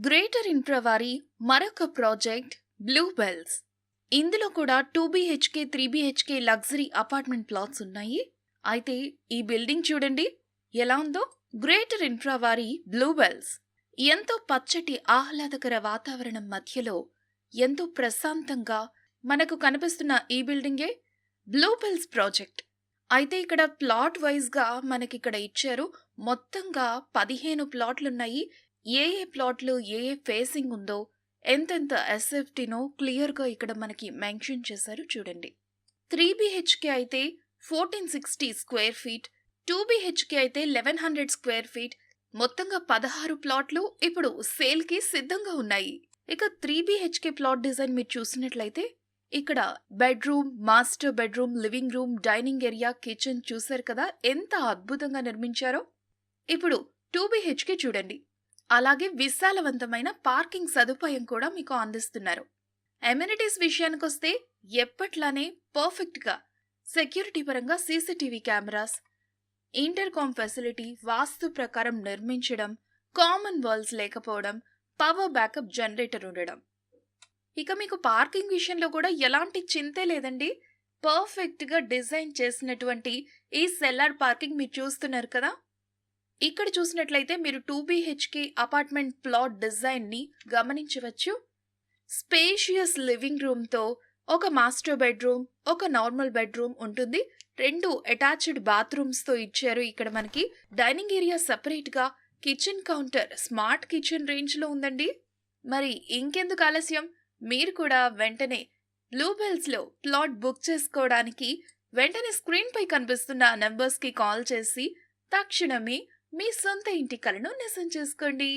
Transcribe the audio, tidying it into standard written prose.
Greater infra వారి మరొక project blue bells. ఇందులో కూడా 2 BHK 3 BHK luxury apartment plots ఉన్నాయి. అయితే ఈ బిల్డింగ్ చూడండి ఎలా ఉందో. గ్రేటర్ ఇన్ఫ్రా వారి బ్లూ బెల్స్ ఎంతో పచ్చటి ఆహ్లాదకర వాతావరణం మధ్యలో ఎంతో ప్రశాంతంగా మనకు కనిపిస్తున్న ఈ బిల్డింగే బ్లూ బెల్స్ ప్రాజెక్ట్. అయితే ఇక్కడ ప్లాట్ వైజ్ గా మనకిక్కడ ఇచ్చారు. మొత్తంగా 15 ప్లాట్లున్నాయి. ఏ ప్లాట్లు ఏ ఫేసింగ్ ఉందో, ఎంతెంత ఎస్ఎఫ్టీనో క్లియర్గా ఇక్కడ మనకి మెన్షన్ చేశారు చూడండి. 3 BHK అయితే 1460 స్క్వేర్ ఫీట్, 2 BHK అయితే 1100 స్క్వేర్ ఫీట్, మొత్తంగా 16 ప్లాట్లు ఇప్పుడు సేల్కి సిద్ధంగా ఉన్నాయి. ఇక 3 BHK ప్లాట్ డిజైన్ మీరు చూసినట్లయితే ఇక్కడ bedroom, master bedroom, living room, dining area, kitchen చూశారు కదా ఎంత అద్భుతంగా నిర్మించారో. ఇప్పుడు 2 BHK చూడండి. అలాగే విశాలవంతమైన పార్కింగ్ సదుపాయం కూడా మీకు అందిస్తున్నారు. ఎమ్యూనిటీస్ విషయానికొస్తే ఎప్పట్లానే పర్ఫెక్ట్గా సెక్యూరిటీ పరంగా సీసీటీవీ కెమెరాస్, ఇంటర్కామ్ ఫెసిలిటీ వాస్తు ప్రకారం నిర్మించడం, కామన్ వాల్స్ లేకపోవడం, పవర్ బ్యాకప్ జనరేటర్ ఉండడం. ఇక మీకు పార్కింగ్ విషయంలో కూడా ఎలాంటి చింతే లేదండి. పర్ఫెక్ట్గా డిజైన్ చేసినటువంటి ఈ సెల్లార్ పార్కింగ్ మీరు చూస్తున్నారు కదా. ఇక్కడ చూసినట్లయితే మీరు 2 BHK అపార్ట్మెంట్ ప్లాట్ డిజైన్ని గమనించవచ్చు. స్పేషియస్ లివింగ్ రూమ్తో ఒక మాస్టర్ బెడ్రూమ్, ఒక నార్మల్ బెడ్రూమ్ ఉంటుంది. 2 అటాచ్డ్ బాత్రూమ్స్తో ఇచ్చారు. ఇక్కడ మనకి డైనింగ్ ఏరియా సపరేట్గా, కిచెన్ కౌంటర్ స్మార్ట్ కిచెన్ రేంజ్లో ఉందండి. మరి ఇంకెందుకు ఆలస్యం, మీరు కూడా వెంటనే బ్లూ బెల్స్లో ప్లాట్ బుక్ చేసుకోవడానికి వెంటనే స్క్రీన్పై కనిపిస్తున్న నెంబర్స్కి కాల్ చేసి తక్షణమే మీ సొంత ఇంటి కలను నిజం చేసుకోండి.